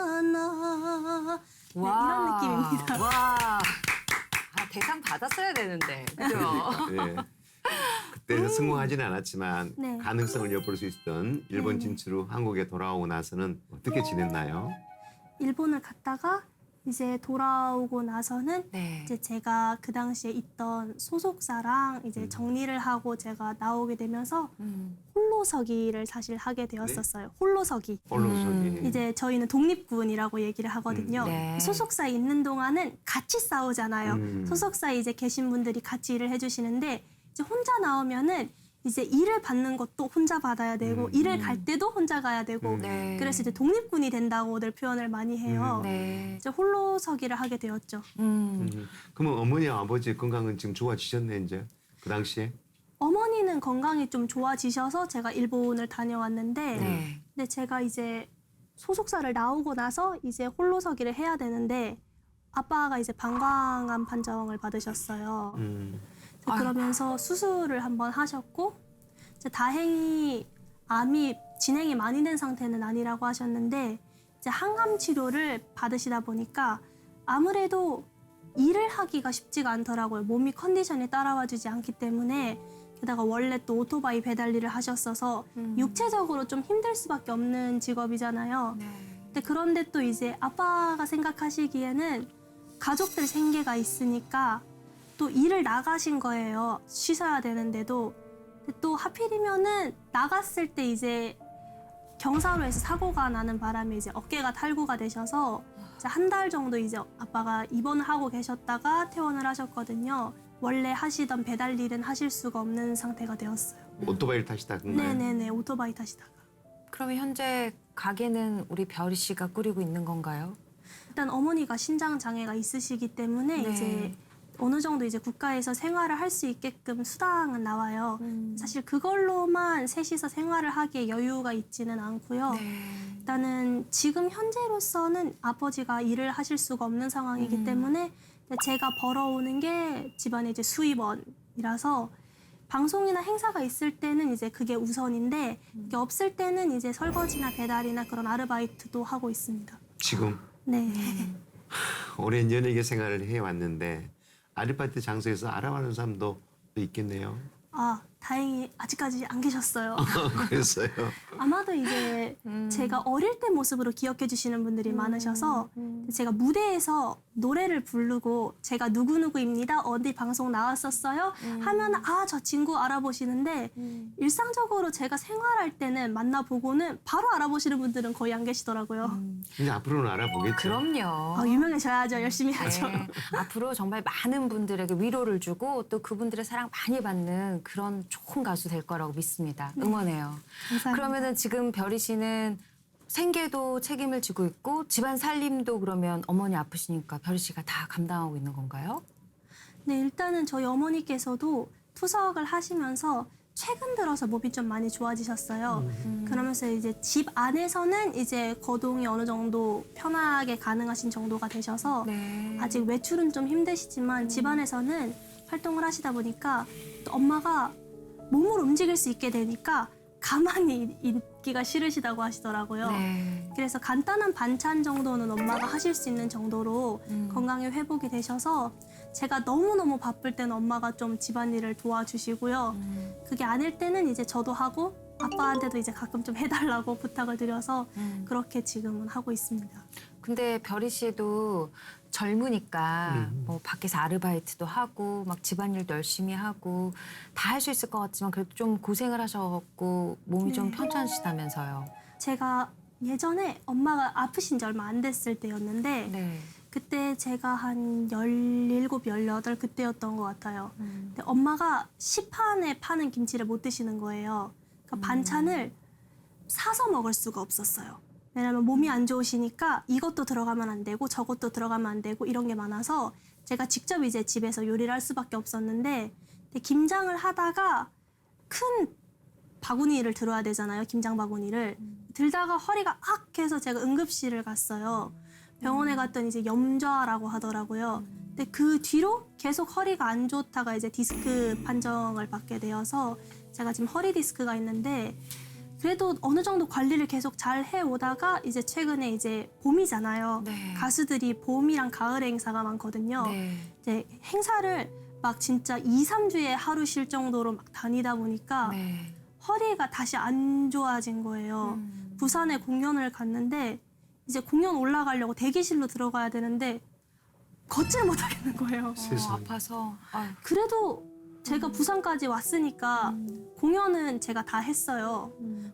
D: 하나 네, 이런 느낌입니다.
A: 와, 아, 대상 받았어야 되는데, 그죠?
C: 네. 그때 성공하지는 않았지만
D: 네.
C: 가능성을 엿볼 수 있었던 일본 진출 후 한국에 돌아오고 나서는 어떻게 지냈나요?
D: 일본을 갔다가 이제 돌아오고 나서는
A: 네.
D: 이제 제가 그 당시에 있던 소속사랑 이제 정리를 하고 제가 나오게 되면서 홀로서기를 사실 하게 되었었어요. 홀로서기.
C: 언론석이
D: 이제 저희는 독립군이라고 얘기를 하거든요.
A: 네.
D: 소속사에 있는 동안은 같이 싸우잖아요. 소속사에 이제 계신 분들이 같이 일을 해주시는데 이제 혼자 나오면은 이제 일을 받는 것도 혼자 받아야 되고 일을 갈 때도 혼자 가야 되고
A: 네.
D: 그래서 이제 독립군이 된다고들 표현을 많이 해요.
A: 네.
D: 이제 홀로서기를 하게 되었죠.
C: 그러면 어머니와 아버지 건강은 지금 좋아지셨네 이제 그 당시에?
D: 어머니는 건강이 좀 좋아지셔서 제가 일본을 다녀왔는데
A: 네.
D: 근데 제가 이제 소속사를 나오고 나서 이제 홀로서기를 해야 되는데 아빠가 이제 방광암 판정을 받으셨어요. 그러면서 수술을 한번 하셨고 이제 다행히 암이 진행이 많이 된 상태는 아니라고 하셨는데 이제 항암 치료를 받으시다 보니까 아무래도 일을 하기가 쉽지가 않더라고요. 몸이 컨디션이 따라와주지 않기 때문에 게다가 원래 또 오토바이 배달 일을 하셨어서 육체적으로 좀 힘들 수밖에 없는 직업이잖아요. 근데 그런데 또 이제 아빠가 생각하시기에는 가족들 생계가 있으니까 또 일을 나가신 거예요. 쉬셔야 되는데도. 근데 또 하필이면은 나갔을 때 이제 경사로에서 사고가 나는 바람에 이제 어깨가 탈구가 되셔서 한 달 정도 이제 아빠가 입원을 하고 계셨다가 퇴원을 하셨거든요. 원래 하시던 배달 일은 하실 수가 없는 상태가 되었어요.
C: 오토바이를 타시다 그런가요?
D: 네네네, 오토바이 타시다가.
A: 그러면 현재 가게는 우리 별이 씨가 꾸리고 있는 건가요?
D: 일단 어머니가 신장 장애가 있으시기 때문에
A: 네.
D: 이제 어느 정도 이제 국가에서 생활을 할 수 있게끔 수당은 나와요. 사실 그걸로만 셋이서 생활을 하기에 여유가 있지는 않고요.
A: 네.
D: 일단은 지금 현재로서는 아버지가 일을 하실 수가 없는 상황이기 때문에 제가 벌어오는 게 집안의 이제 수입원이라서 방송이나 행사가 있을 때는 이제 그게 우선인데 그게 없을 때는 이제 설거지나 배달이나 그런 아르바이트도 하고 있습니다.
C: 지금
D: 네.
C: 오랜 연예계 생활을 해왔는데 아르바이트 장소에서 알아보는 사람도 또 있겠네요.
D: 아, 다행히 아직까지 안 계셨어요.
C: 그랬어요.
D: 아마도 이제 제가 어릴 때 모습으로 기억해 주시는 분들이 많으셔서 제가 무대에서 노래를 부르고 제가 누구누구입니다. 어디 방송 나왔었어요. 하면 아, 저 친구 알아보시는데 일상적으로 제가 생활할 때는 만나보고는 바로 알아보시는 분들은 거의 안 계시더라고요.
C: 이제 앞으로는 알아보겠죠.
A: 그럼요.
D: 아, 유명해져야죠. 열심히 하죠.
A: 네. 앞으로 정말 많은 분들에게 위로를 주고 또 그분들의 사랑 많이 받는 그런 좋은 가수 될 거라고 믿습니다. 응원해요.
D: 감사합니다.
A: 그러면은 지금 별이 씨는 생계도 책임을 지고 있고 집안 살림도 그러면 어머니 아프시니까 별이 씨가 다 감당하고 있는 건가요?
D: 네, 일단은 저희 어머니께서도 투석을 하시면서 최근 들어서 몸이 좀 많이 좋아지셨어요. 그러면서 이제 집 안에서는 이제 거동이 어느 정도 편하게 가능하신 정도가 되셔서
A: 네.
D: 아직 외출은 좀 힘드시지만 집 안에서는 활동을 하시다 보니까 또 엄마가 몸을 움직일 수 있게 되니까 가만히 있기가 싫으시다고 하시더라고요.
A: 네.
D: 그래서 간단한 반찬 정도는 엄마가 하실 수 있는 정도로 건강이 회복이 되셔서 제가 너무너무 바쁠 때는 엄마가 좀 집안일을 도와주시고요. 그게 아닐 때는 이제 저도 하고 아빠한테도 이제 가끔 좀 해달라고 부탁을 드려서 그렇게 지금은 하고 있습니다.
A: 근데 별이 씨도 젊으니까 뭐 밖에서 아르바이트도 하고 막 집안일도 열심히 하고 다 할 수 있을 것 같지만 그래도 좀 고생을 하셨고 몸이 좀
D: 네.
A: 편찮으시다면서요.
D: 제가 예전에 엄마가 아프신 지 얼마 안 됐을 때였는데
A: 네.
D: 그때 제가 한 17, 18 그때였던 것 같아요. 근데 엄마가 시판에 파는 김치를 못 드시는 거예요. 그러니까 반찬을 사서 먹을 수가 없었어요. 왜냐면 몸이 안 좋으시니까 이것도 들어가면 안 되고 저것도 들어가면 안 되고 이런 게 많아서 제가 직접 이제 집에서 요리를 할 수밖에 없었는데 근데 김장을 하다가 큰 바구니를 들어야 되잖아요. 김장 바구니를. 들다가 허리가 악 해서 제가 응급실을 갔어요. 병원에 갔더니 이제 염좌라고 하더라고요. 근데 그 뒤로 계속 허리가 안 좋다가 이제 디스크 판정을 받게 되어서 제가 지금 허리 디스크가 있는데 그래도 어느 정도 관리를 계속 잘 해오다가 이제 최근에 이제 봄이잖아요.
A: 네.
D: 가수들이 봄이랑 가을 행사가 많거든요.
A: 네.
D: 이제 행사를 막 진짜 2, 3주에 하루 쉴 정도로 막 다니다 보니까
A: 네.
D: 허리가 다시 안 좋아진 거예요. 부산에 공연을 갔는데 이제 공연 올라가려고 대기실로 들어가야 되는데 걷지를 못하겠는 거예요.
C: 세상에.
A: 아파서. 아유.
D: 그래도 제가 부산까지 왔으니까 공연은 제가 다 했어요.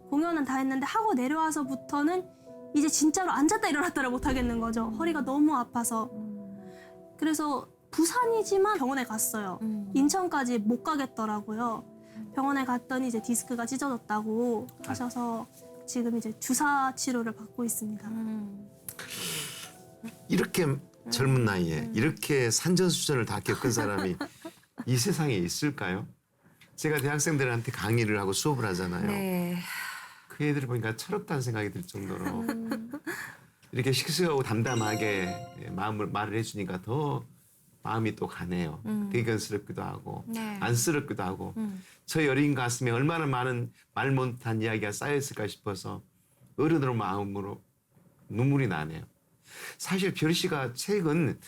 D: 공연은 다 했는데 하고 내려와서부터는 이제 진짜로 앉았다 일어났다를 못하겠는 거죠. 허리가 너무 아파서. 그래서 부산이지만 병원에 갔어요. 인천까지 못 가겠더라고요. 병원에 갔더니 이제 디스크가 찢어졌다고 하셔서 지금 이제 주사 치료를 받고 있습니다.
C: 이렇게 젊은 나이에 이렇게 산전수전을 다 겪은 사람이 이 세상에 있을까요? 제가 대학생들한테 강의를 하고 수업을 하잖아요.
A: 네.
C: 그 애들을 보니까 철없다는 생각이 들 정도로 이렇게 씩씩하고 담담하게 말을 해주니까 더 마음이 또 가네요. 대견스럽기도 하고
A: 네.
C: 안쓰럽기도 하고 저 여린 가슴에 얼마나 많은 말 못한 이야기가 쌓여있을까 싶어서 어른으로 마음으로 눈물이 나네요. 사실 별이 씨가 최근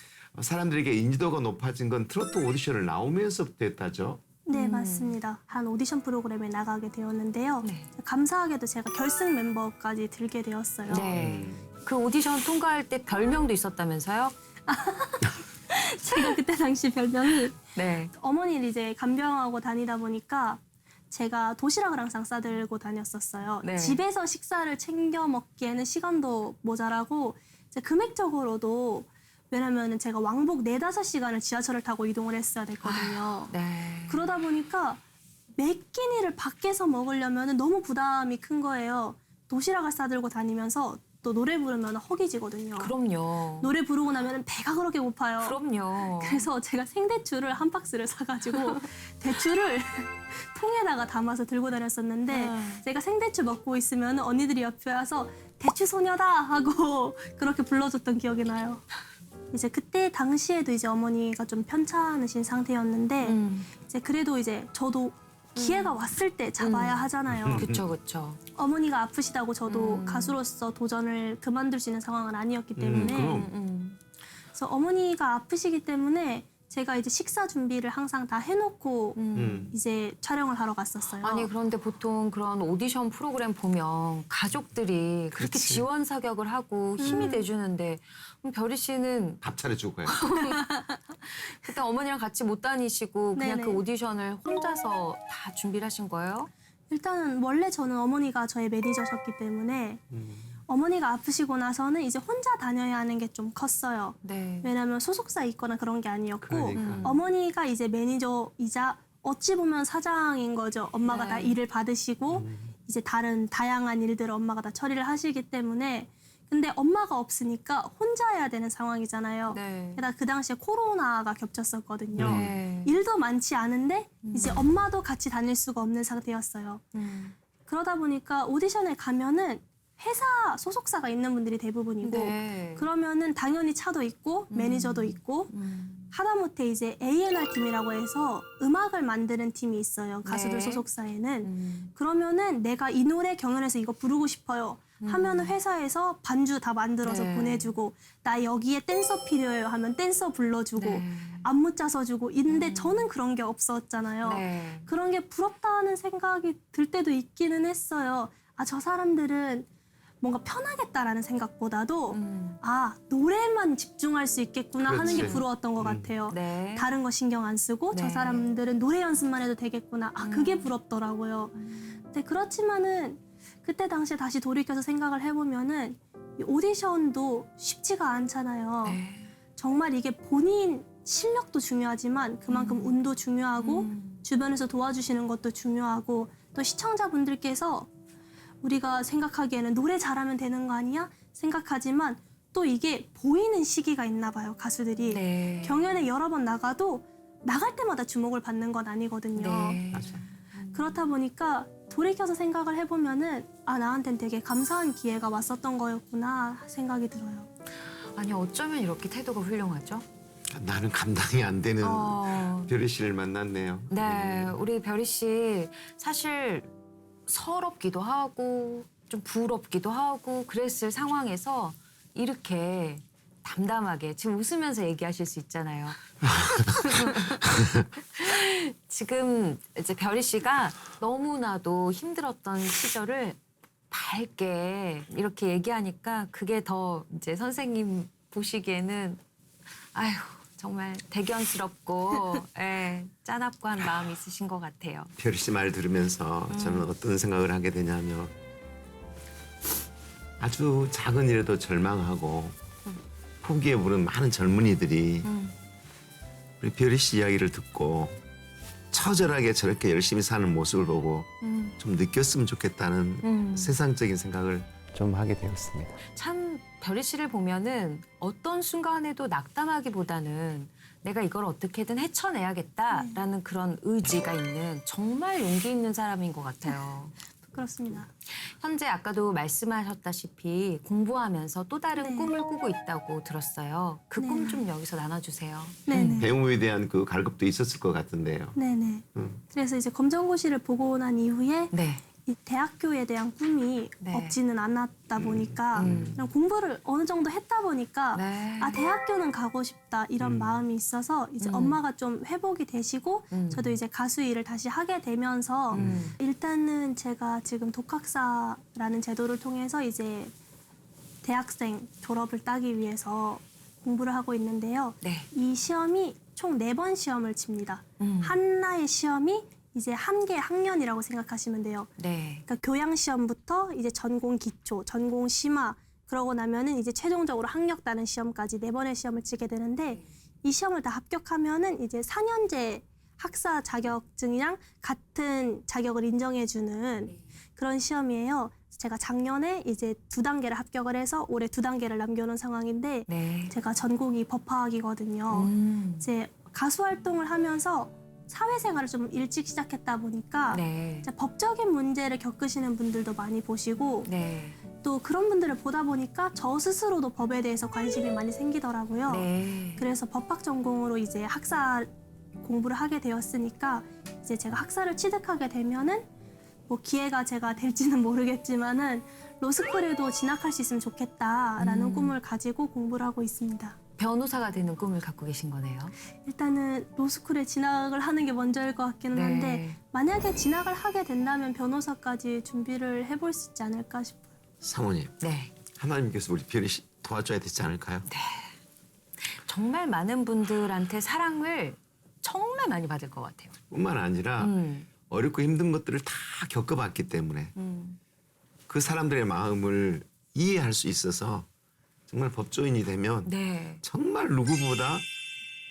C: 사람들에게 인지도가 높아진 건 트로트 오디션을 나오면서부터 했다죠.
D: 네, 맞습니다. 한 오디션 프로그램에 나가게 되었는데요.
A: 네.
D: 감사하게도 제가 결승 멤버까지 들게 되었어요.
A: 네. 그 오디션 통과할 때 별명도 있었다면서요?
D: 제가 그때 당시 별명이
A: 네.
D: 어머니를 이제 간병하고 다니다 보니까 제가 도시락을 항상 싸들고 다녔었어요.
A: 네.
D: 집에서 식사를 챙겨 먹기에는 시간도 모자라고 이제 금액적으로도 왜냐면 제가 왕복 4, 5시간을 지하철을 타고 이동을 했어야 됐거든요.
A: 네.
D: 그러다 보니까 매 끼니를 밖에서 먹으려면 너무 부담이 큰 거예요. 도시락을 싸들고 다니면서 또 노래 부르면 허기지거든요.
A: 그럼요.
D: 노래 부르고 나면 배가 그렇게 고파요.
A: 그럼요.
D: 그래서 제가 생대추를 한 박스를 사가지고 대추를 통에다가 담아서 들고 다녔었는데 제가 생대추 먹고 있으면 언니들이 옆에 와서 대추 소녀다 하고 그렇게 불러줬던 기억이 나요. 이제 그때 당시에도 이제 어머니가 좀 편찮으신 상태였는데 이제 그래도 이제 저도 기회가 왔을 때 잡아야 하잖아요.
A: 그쵸, 그쵸.
D: 어머니가 아프시다고 저도 가수로서 도전을 그만둘 수 있는 상황은 아니었기 때문에
C: 그럼.
D: 그래서 어머니가 아프시기 때문에 제가 이제 식사 준비를 항상 다 해놓고 이제 촬영을 하러 갔었어요.
A: 아니 그런데 보통 그런 오디션 프로그램 보면 가족들이 그렇게
C: 그치.
A: 지원 사격을 하고 힘이 돼주는데 그럼 별이 씨는
C: 밥 차려주고 가요.
A: 그때 어머니랑 같이 못 다니시고 그냥
D: 네네.
A: 그 오디션을 혼자서 다 준비를 하신 거예요?
D: 일단은 원래 저는 어머니가 저의 매니저셨기 때문에 어머니가 아프시고 나서는 이제 혼자 다녀야 하는 게 좀 컸어요.
A: 네.
D: 왜냐하면 소속사 있거나 그런 게 아니었고
C: 그러니까.
D: 어머니가 이제 매니저이자 어찌 보면 사장인 거죠. 엄마가
A: 네.
D: 다 일을 받으시고 이제 다른 다양한 일들을 엄마가 다 처리를 하시기 때문에 근데 엄마가 없으니까 혼자 해야 되는 상황이잖아요.
A: 네.
D: 게다가 그 당시에 코로나가 겹쳤었거든요.
A: 네.
D: 일도 많지 않은데 이제 엄마도 같이 다닐 수가 없는 상태였어요. 그러다 보니까 오디션에 가면은 회사 소속사가 있는 분들이 대부분이고
A: 네.
D: 그러면은 당연히 차도 있고 매니저도 있고 하다못해 이제 A&R 팀이라고 해서 음악을 만드는 팀이 있어요. 가수들
A: 네.
D: 소속사에는. 그러면은 내가 이 노래 경연에서 이거 부르고 싶어요. 하면은 회사에서 반주 다 만들어서
A: 네.
D: 보내주고 나 여기에 댄서 필요해요 하면 댄서 불러주고
A: 네.
D: 안무 짜서 주고 근데 저는 그런 게 없었잖아요.
A: 네.
D: 그런 게 부럽다는 생각이 들 때도 있기는 했어요. 아, 저 사람들은 뭔가 편하겠다라는 생각보다도 아 노래만 집중할 수 있겠구나 하는 게
C: 그렇지.
D: 부러웠던 것 같아요.
A: 네.
D: 다른 거 신경 안 쓰고 저
A: 네.
D: 사람들은 노래 연습만 해도 되겠구나. 아 그게 부럽더라고요. 근데 그렇지만은 그때 당시에 다시 돌이켜서 생각을 해보면은 이 오디션도 쉽지가 않잖아요.
A: 네.
D: 정말 이게 본인 실력도 중요하지만 그만큼 운도 중요하고 주변에서 도와주시는 것도 중요하고 또 시청자분들께서 우리가 생각하기에는 노래 잘하면 되는 거 아니야? 생각하지만 또 이게 보이는 시기가 있나 봐요, 가수들이.
A: 네.
D: 경연에 여러 번 나가도 나갈 때마다 주목을 받는 건 아니거든요.
A: 네.
D: 그렇다 보니까 돌이켜서 생각을 해보면은 아 나한텐 되게 감사한 기회가 왔었던 거였구나 생각이 들어요.
A: 아니 어쩌면 이렇게 태도가 훌륭하죠?
C: 나는 감당이 안 되는
A: 어.
C: 별이 씨를 만났네요.
A: 네, 우리 별이 씨 사실 서럽기도 하고 좀 부럽기도 하고 그랬을 상황에서 이렇게 담담하게 지금 웃으면서 얘기하실 수 있잖아요. 지금 이제 별이 씨가 너무나도 힘들었던 시절을 밝게 이렇게 얘기하니까 그게 더 이제 선생님 보시기에는 아휴 정말 대견스럽고 예, 짠합고한 마음이 있으신 것 같아요.
C: 별이 씨 말 들으면서 저는 어떤 생각을 하게 되냐면 아주 작은 일에도 절망하고 포기해보는 많은 젊은이들이 우리 별이 씨 이야기를 듣고 처절하게 저렇게 열심히 사는 모습을 보고 좀 느꼈으면 좋겠다는 세상적인 생각을 좀 하게 되었습니다.
A: 참 별이 씨를 보면은 어떤 순간에도 낙담하기보다는 내가 이걸 어떻게든 헤쳐내야겠다라는 그런 의지가 있는 정말 용기 있는 사람인 것 같아요.
D: 그렇습니다.
A: 현재 아까도 말씀하셨다시피 공부하면서 또 다른
D: 네.
A: 꿈을 꾸고 있다고 들었어요. 그 꿈 좀 여기서 나눠주세요.
D: 네네.
C: 배움에 대한 그 갈급도 있었을 것 같은데요.
D: 네네. 그래서 이제 검정고시를 보고 난 이후에
A: 네.
D: 이 대학교에 대한 꿈이
A: 네.
D: 없지는 않았다 보니까 그냥 공부를 어느 정도 했다 보니까
A: 네.
D: 아 대학교는 가고 싶다 이런 마음이 있어서 이제 엄마가 좀 회복이 되시고 저도 이제 가수 일을 다시 하게 되면서 일단은 제가 지금 독학사라는 제도를 통해서 이제 대학생 졸업을 따기 위해서 공부를 하고 있는데요.
A: 네.
D: 이 시험이 총 4번 시험을 칩니다. 하나의 시험이 이제 한 개 학년이라고 생각하시면 돼요.
A: 네.
D: 그러니까 교양 시험부터 이제 전공 기초, 전공 심화 그러고 나면은 이제 최종적으로 학력다는 시험까지 4번의 시험을 치게 되는데 이 시험을 다 합격하면은 이제 4년제 학사 자격증이랑 같은 자격을 인정해주는 그런 시험이에요. 제가 작년에 이제 2단계를 합격을 해서 올해 2단계를 남겨놓은 상황인데
A: 네.
D: 제가 전공이 법학이거든요. 이제 가수 활동을 하면서 사회생활을 좀 일찍 시작했다 보니까
A: 네.
D: 이제 법적인 문제를 겪으시는 분들도 많이 보시고
A: 네.
D: 또 그런 분들을 보다 보니까 저 스스로도 법에 대해서 관심이 많이 생기더라고요.
A: 네.
D: 그래서 법학 전공으로 이제 학사 공부를 하게 되었으니까 이제 제가 학사를 취득하게 되면은 뭐 기회가 제가 될지는 모르겠지만은 로스쿨에도 진학할 수 있으면 좋겠다라는 꿈을 가지고 공부를 하고 있습니다.
A: 변호사가 되는 꿈을 갖고 계신 거네요.
D: 일단은 로스쿨에 진학을 하는 게 먼저일 것 같기는
A: 네.
D: 한데 만약에 진학을 하게 된다면 변호사까지 준비를 해볼 수 있지 않을까 싶어요.
C: 사모님,
A: 네.
C: 하나님께서 우리 별이 씨 도와줘야 되지 않을까요?
A: 정말 많은 분들한테 사랑을 정말 많이 받을 것 같아요.
C: 뿐만 아니라 어렵고 힘든 것들을 다 겪어봤기 때문에 그 사람들의 마음을 이해할 수 있어서 정말 법조인이 되면
A: 네.
C: 정말 누구보다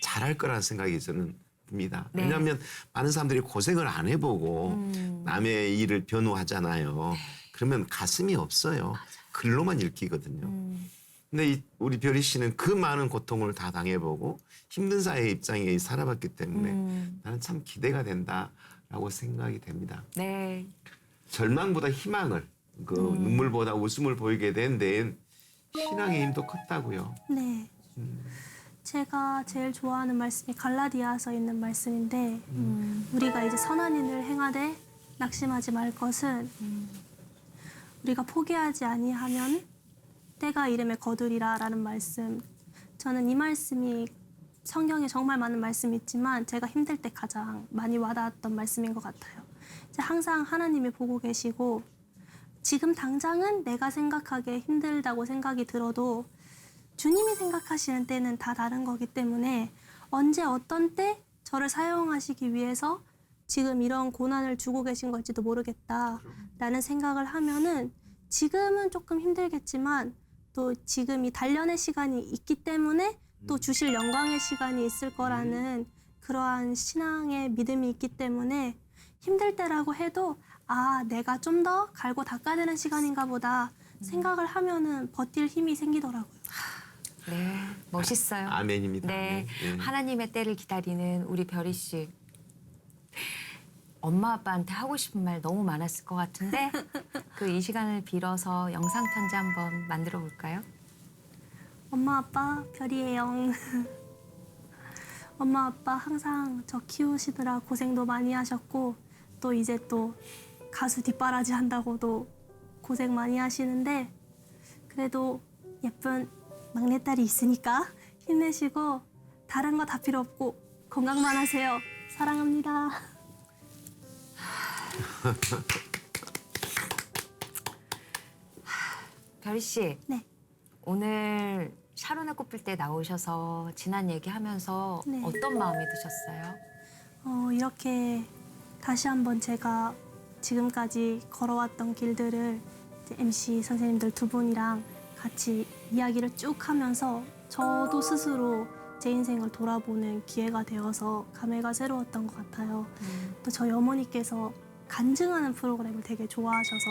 C: 잘할 거라는 생각이 저는 듭니다.
A: 네.
C: 왜냐하면 많은 사람들이 고생을 안 해보고 남의 일을 변호하잖아요. 그러면 가슴이 없어요. 글로만 읽히거든요. 근데 우리 별이 씨는 그 많은 고통을 다 당해보고 힘든 사회의 입장에 살아봤기 때문에 나는 참 기대가 된다라고 생각이 됩니다.
A: 네.
C: 절망보다 희망을, 그 눈물보다 웃음을 보이게 된 데엔 신앙의 힘도 컸다고요.
D: 네. 제가 제일 좋아하는 말씀이 갈라디아서 있는 말씀인데 우리가 이제 선한 일을 행하되 낙심하지 말 것은 우리가 포기하지 아니하면 때가 이름에 거두리라라는 말씀. 저는 이 말씀이 성경에 정말 많은 말씀이 있지만 제가 힘들 때 가장 많이 와닿았던 말씀인 것 같아요. 이제 항상 하나님이 보고 계시고 지금 당장은 내가 생각하기에 힘들다고 생각이 들어도 주님이 생각하시는 때는 다 다른 거기 때문에 언제 어떤 때 저를 사용하시기 위해서 지금 이런 고난을 주고 계신 걸지도 모르겠다라는 생각을 하면은 지금은 조금 힘들겠지만 또 지금 이 단련의 시간이 있기 때문에 또 주실 영광의 시간이 있을 거라는 그러한 신앙의 믿음이 있기 때문에 힘들 때라고 해도 아, 내가 좀 더 갈고 닦아야 되는 시간인가 보다 생각을 하면은 버틸 힘이 생기더라고요.
A: 네, 멋있어요.
C: 아멘입니다.
A: 네,
C: 네.
A: 하나님의 때를 기다리는 우리 별이 씨. 엄마 아빠한테 하고 싶은 말 너무 많았을 것 같은데 그 이 시간을 빌어서 영상 편지 한번 만들어 볼까요?
D: 엄마 아빠 별이에요. 엄마 아빠 항상 저 키우시느라 고생도 많이 하셨고 또 이제 또 가수 뒷바라지 한다고도 고생 많이 하시는데 그래도 예쁜 막내딸이 있으니까 힘내시고 다른 거 다 필요 없고 건강만 하세요. 사랑합니다.
A: 별이 씨,
D: 네.
A: 오늘 샤론의 꽃필 때 나오셔서 지난 얘기하면서
D: 네.
A: 어떤 마음이 드셨어요?
D: 이렇게 다시 한번 제가 지금까지 걸어왔던 길들을 이제 MC 선생님들 두 분이랑 같이 이야기를 쭉 하면서 저도 스스로 제 인생을 돌아보는 기회가 되어서 감회가 새로웠던 것 같아요. 또 저희 어머니께서 간증하는 프로그램을 되게 좋아하셔서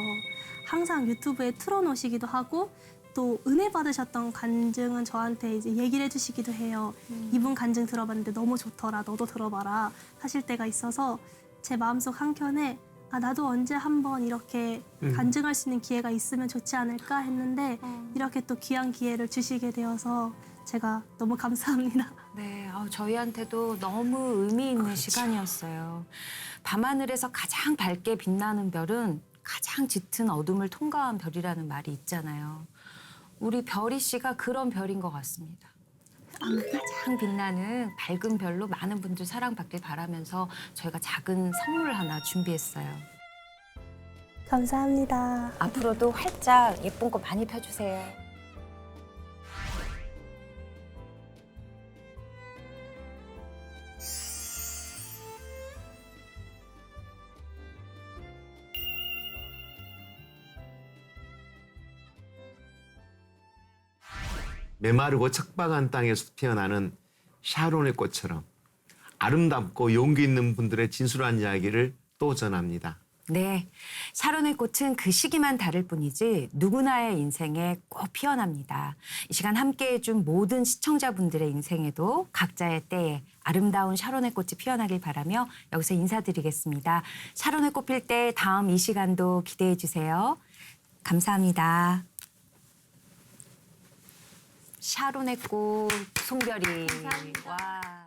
D: 항상 유튜브에 틀어놓으시기도 하고 또 은혜 받으셨던 간증은 저한테 이제 얘기를 해주시기도 해요. 이분 간증 들어봤는데 너무 좋더라. 너도 들어봐라. 하실 때가 있어서 제 마음속 한켠에 아, 나도 언제 한번 이렇게 간증할 수 있는 기회가 있으면 좋지 않을까 했는데 이렇게 또 귀한 기회를 주시게 되어서 제가 너무 감사합니다.
A: 네, 저희한테도 너무 의미 있는 시간이었어요. 밤하늘에서 가장 밝게 빛나는 별은 가장 짙은 어둠을 통과한 별이라는 말이 있잖아요. 우리 별이 씨가 그런 별인 것 같습니다. 가장 빛나는 밝은 별로 많은 분들 사랑받길 바라면서 저희가 작은 선물 하나 준비했어요.
D: 감사합니다.
A: 앞으로도 활짝 예쁜 거 많이 펴주세요.
C: 메마르고 척박한 땅에서 태어나는 샤론의 꽃처럼 아름답고 용기 있는 분들의 진솔한 이야기를 또 전합니다.
A: 네, 샤론의 꽃은 그 시기만 다를 뿐이지 누구나의 인생에 꼭 피어납니다. 이 시간 함께해 준 모든 시청자분들의 인생에도 각자의 때에 아름다운 샤론의 꽃이 피어나길 바라며 여기서 인사드리겠습니다. 샤론의 꽃 필 때 다음 이 시간도 기대해 주세요. 감사합니다. 샤론의 꽃 송별이.
D: 감사합니다.
A: 와.